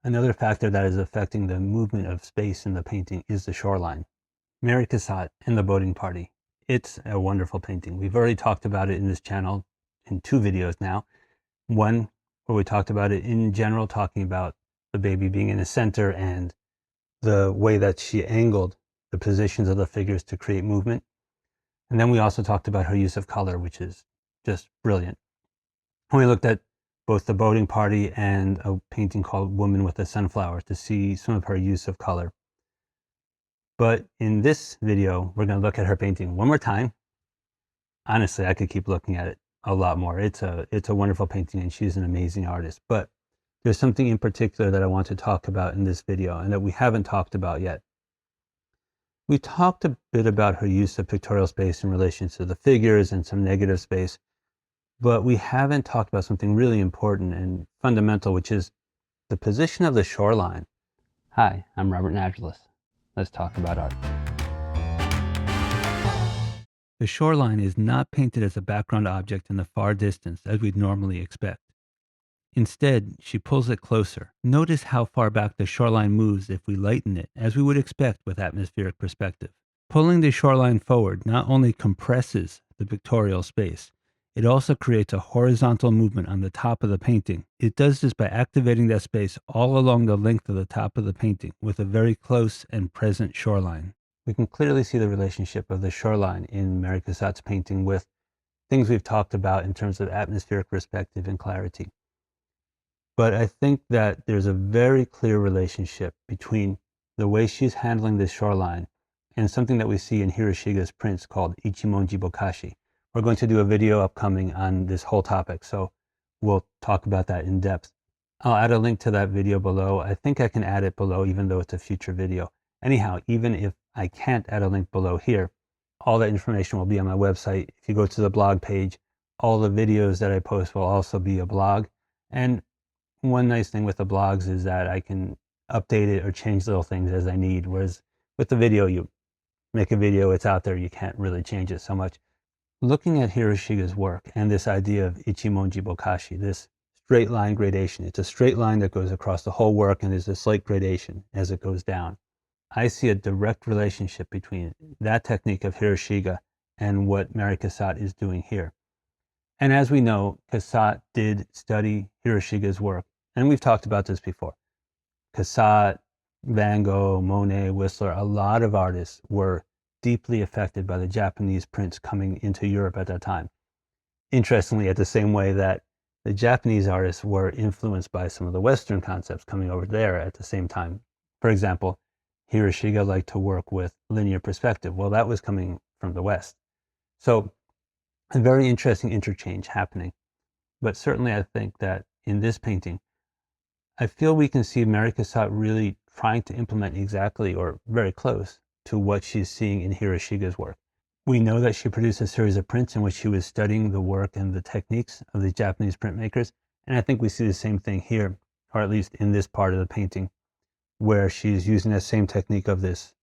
Another factor that is affecting the movement of space in the painting is the shoreline. Mary Cassatt and the Boating Party. It's a wonderful painting. We've already talked about it in this channel in 2 videos now. One where we talked about it in general, talking about the baby being in the center and the way that she angled the positions of the figures to create movement. And then we also talked about her use of color, which is just brilliant. We looked at both the Boating Party and a painting called Woman with a Sunflower to see some of her use of color. But in this video, we're going to look at her painting one more time. Honestly, I could keep looking at it a lot more. It's a wonderful painting, and she's an amazing artist. But there's something in particular that I want to talk about in this video and that we haven't talked about yet. We talked a bit about her use of pictorial space in relation to the figures and some negative space, but we haven't talked about something really important and fundamental, which is the position of the shoreline. Hi, I'm Robert Naturalist. Let's talk about art. The shoreline is not painted as a background object in the far distance as we'd normally expect. Instead, she pulls it closer. Notice how far back the shoreline moves if we lighten it, as we would expect with atmospheric perspective. Pulling the shoreline forward not only compresses the pictorial space, it also creates a horizontal movement on the top of the painting. It does this by activating that space all along the length of the top of the painting with a very close and present shoreline. We can clearly see the relationship of the shoreline in Mary Cassatt's painting with things we've talked about in terms of atmospheric perspective and clarity. But I think that there's a very clear relationship between the way she's handling this shoreline and something that we see in Hiroshige's prints called Ichimonji Bokashi. We're going to do a video upcoming on this whole topic, so we'll talk about that in depth. I'll add a link to that video below. I think I can add it below even though it's a future video. Anyhow, even if I can't add a link below here, all that information will be on my website. If you go to the blog page, all the videos that I post will also be a blog. And one nice thing with the blogs is that I can update it or change little things as I need, whereas with the video, you make a video, it's out there, you can't really change it so much. Looking at Hiroshige's work and this idea of Ichimonji Bokashi, this straight line gradation, it's a straight line that goes across the whole work and there's a slight gradation as it goes down. I see a direct relationship between that technique of Hiroshige and what Mary Cassatt is doing here. And as we know, Cassatt did study Hiroshige's work, and we've talked about this before. Cassatt, Van Gogh, Monet, Whistler, a lot of artists were deeply affected by the Japanese prints coming into Europe at that time. Interestingly, at the same way that the Japanese artists were influenced by some of the Western concepts coming over there at the same time. For example, Hiroshige liked to work with linear perspective. Well, that was coming from the West. So a very interesting interchange happening. But certainly I think that in this painting, I feel we can see Mary Cassatt really trying to implement exactly or very close to what she's seeing in Hiroshige's work. We know that she produced a series of prints in which she was studying the work and the techniques of the Japanese printmakers. And I think we see the same thing here, or at least in this part of the painting, where she's using that same technique of this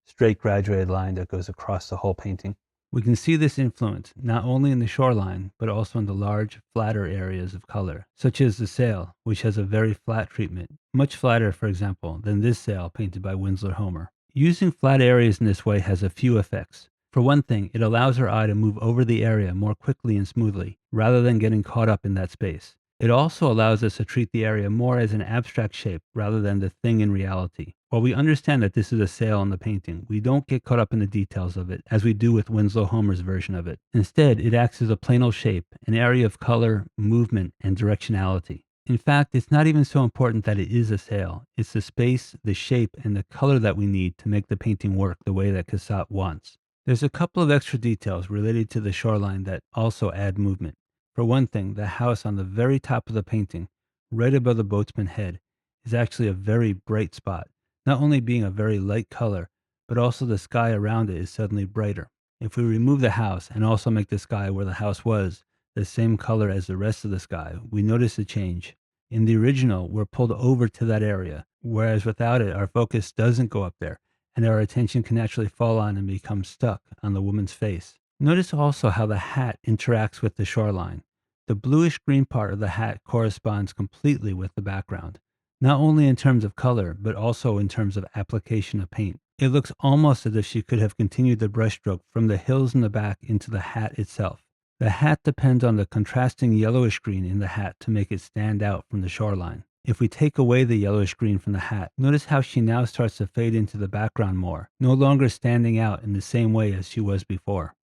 straight graduated line that goes across the whole painting. We can see this influence not only in the shoreline, but also in the large, flatter areas of color, such as the sail, which has a very flat treatment, much flatter, for example, than this sail painted by Winslow Homer. Using flat areas in this way has a few effects. For one thing, it allows our eye to move over the area more quickly and smoothly, rather than getting caught up in that space. It also allows us to treat the area more as an abstract shape rather than the thing in reality. While we understand that this is a sail in the painting, we don't get caught up in the details of it as we do with Winslow Homer's version of it. Instead, it acts as a planal shape, an area of color, movement, and directionality. In fact, it's not even so important that it is a sail. It's the space, the shape, and the color that we need to make the painting work the way that Cassatt wants. There's a couple of extra details related to the shoreline that also add movement. For one thing, the house on the very top of the painting, right above the boatsman head, is actually a very bright spot, not only being a very light color, but also the sky around it is suddenly brighter. If we remove the house and also make the sky where the house was the same color as the rest of the sky, we notice a change. In the original, we're pulled over to that area, whereas without it, our focus doesn't go up there, and our attention can naturally fall on and become stuck on the woman's face. Notice also how the hat interacts with the shoreline. The bluish-green part of the hat corresponds completely with the background. not only in terms of color, but also in terms of application of paint. It looks almost as if she could have continued the brushstroke from the hills in the back into the hat itself. The hat depends on the contrasting yellowish green in the hat to make it stand out from the shoreline. If we take away the yellowish green from the hat, notice how she now starts to fade into the background more, no longer standing out in the same way as she was before.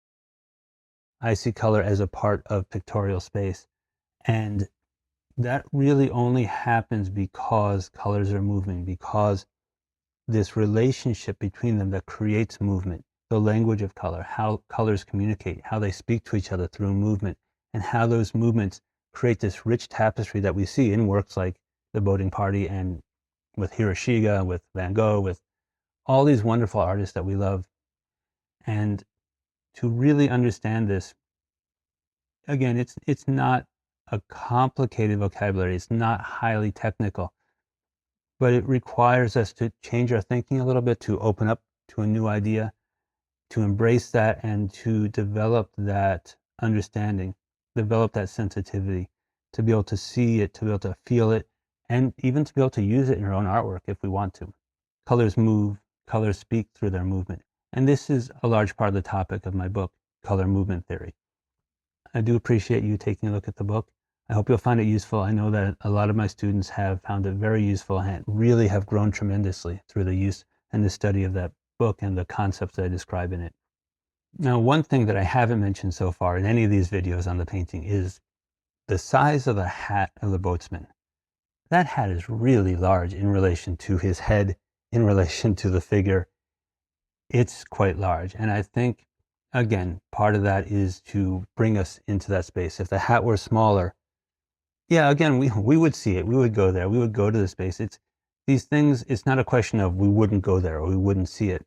I see color as a part of pictorial space, and that really only happens because colors are moving, because this relationship between them that creates movement, the language of color, how colors communicate, how they speak to each other through movement, and how those movements create this rich tapestry that we see in works like The Boating Party and with Hiroshige, with Van Gogh, with all these wonderful artists that we love. And to really understand this, again, it's not a complicated vocabulary. It's not highly technical, but it requires us to change our thinking a little bit, to open up to a new idea, to embrace that, and to develop that understanding, develop that sensitivity, to be able to see it, to be able to feel it, and even to be able to use it in our own artwork if we want to. Colors move, colors speak through their movement. And this is a large part of the topic of my book, Color Movement Theory. I do appreciate you taking a look at the book. I hope you'll find it useful. I know that a lot of my students have found it very useful and really have grown tremendously through the use and the study of that book and the concepts that I describe in it. Now, one thing that I haven't mentioned so far in any of these videos on the painting is the size of the hat of the boatsman. That hat is really large in relation to his head, in relation to the figure. It's quite large. And I think, again, part of that is to bring us into that space. If the hat were smaller, yeah, again, we would see it. We would go there. We would go to the space. It's these things, it's not a question of we wouldn't go there or we wouldn't see it.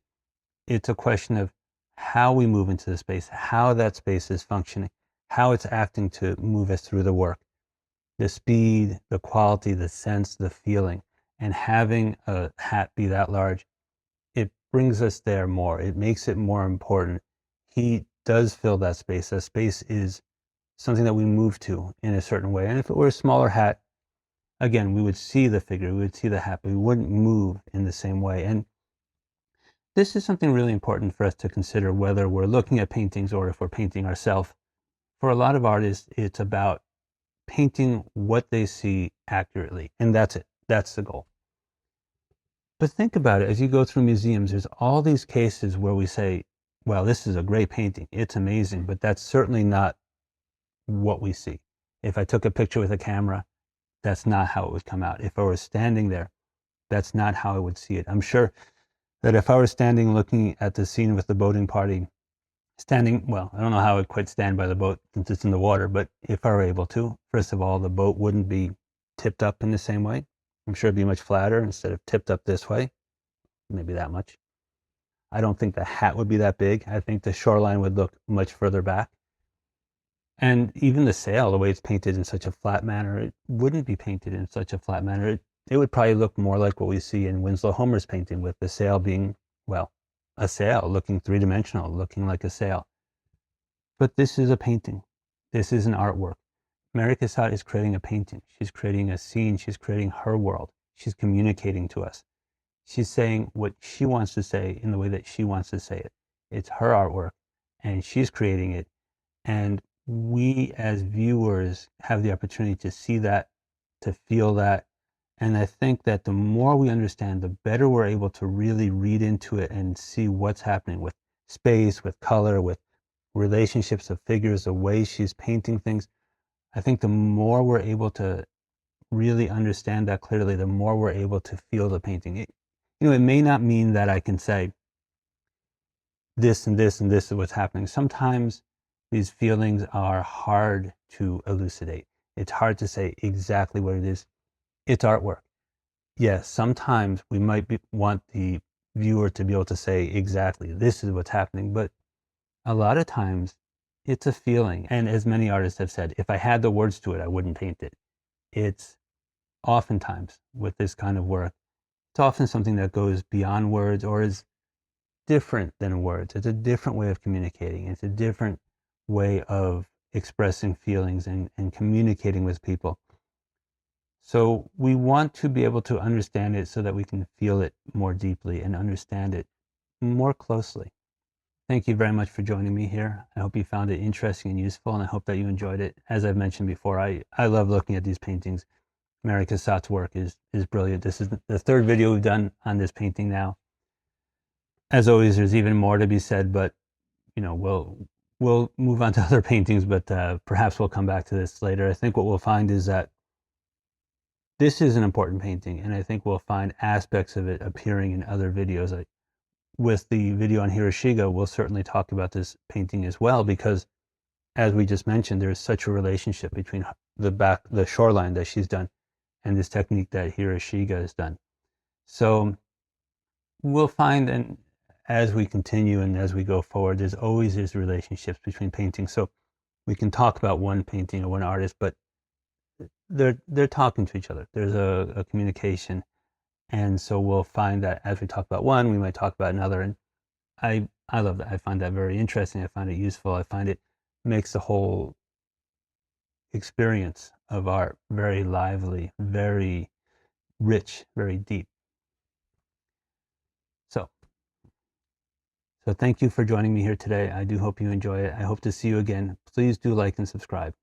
It's a question of how we move into the space, how that space is functioning, how it's acting to move us through the work, the speed, the quality, the sense, the feeling. And having a hat be that large, it brings us there more. It makes it more important. He does fill that space. That space is something that we move to in a certain way. And if it were a smaller hat, again, we would see the figure, we would see the hat, but we wouldn't move in the same way. And this is something really important for us to consider, whether we're looking at paintings or if we're painting ourselves. For a lot of artists, it's about painting what they see accurately, and that's it. That's the goal. But think about it, as you go through museums, there's all these cases where we say, well, this is a great painting, it's amazing, but that's certainly not what we see. If I took a picture with a camera, that's not how it would come out. If I were standing there, that's not how I would see it. I'm sure that if I were standing looking at the scene with the boating party, standing, well, I don't know how I would quite stand by the boat since it's in the water, but if I were able to, first of all, the boat wouldn't be tipped up in the same way. I'm sure it'd be much flatter instead of tipped up this way, maybe that much. I don't think the hat would be that big. I think the shoreline would look much further back. And even the sail, the way it's painted in such a flat manner, it wouldn't be painted in such a flat manner. It would probably look more like what we see in Winslow Homer's painting, with the sail being, well, a sail, looking three-dimensional, looking like a sail. But this is a painting. This is an artwork. Mary Cassatt is creating a painting. She's creating a scene. She's creating her world. She's communicating to us. She's saying what she wants to say in the way that she wants to say it. It's her artwork, and she's creating it. And we as viewers have the opportunity to see that, to feel that. And I think that the more we understand, the better we're able to really read into it and see what's happening with space, with color, with relationships of figures, the way she's painting things. I think the more we're able to really understand that clearly, the more we're able to feel the painting. It may not mean that I can say this and this and this is what's happening. Sometimes these feelings are hard to elucidate. It's hard to say exactly what it is. It's artwork. Yes, sometimes we might want the viewer to be able to say exactly this is what's happening, but a lot of times it's a feeling. And as many artists have said, if I had the words to it, I wouldn't paint it. It's oftentimes with this kind of work, it's often something that goes beyond words or is different than words. It's a different way of communicating. It's a different way of expressing feelings and communicating with people. So we want to be able to understand it so that we can feel it more deeply and understand it more closely. Thank you very much for joining me here. I hope you found it interesting and useful, and I hope that you enjoyed it. As I've mentioned before, I love looking at these paintings. Mary Cassatt's work is brilliant. This is the third video we've done on this painting now. As always, there's even more to be said, but we'll move on to other paintings, but perhaps we'll come back to this later. I think what we'll find is that this is an important painting, and I think we'll find aspects of it appearing in other videos. With the video on Hiroshige, we'll certainly talk about this painting as well, because as we just mentioned, there's such a relationship between the shoreline that she's done and this technique that Hiroshige has done. So we'll find, and as we continue and as we go forward, there's always these relationships between paintings. So we can talk about one painting or one artist, but they're talking to each other. There's a communication, and so we'll find that as we talk about one, we might talk about another. And I love that. I find that very interesting. I find it useful. I find it makes the whole experience of art very lively, very rich, very deep. So, so thank you for joining me here today. I do hope you enjoy it. I hope to see you again. Please do like and subscribe.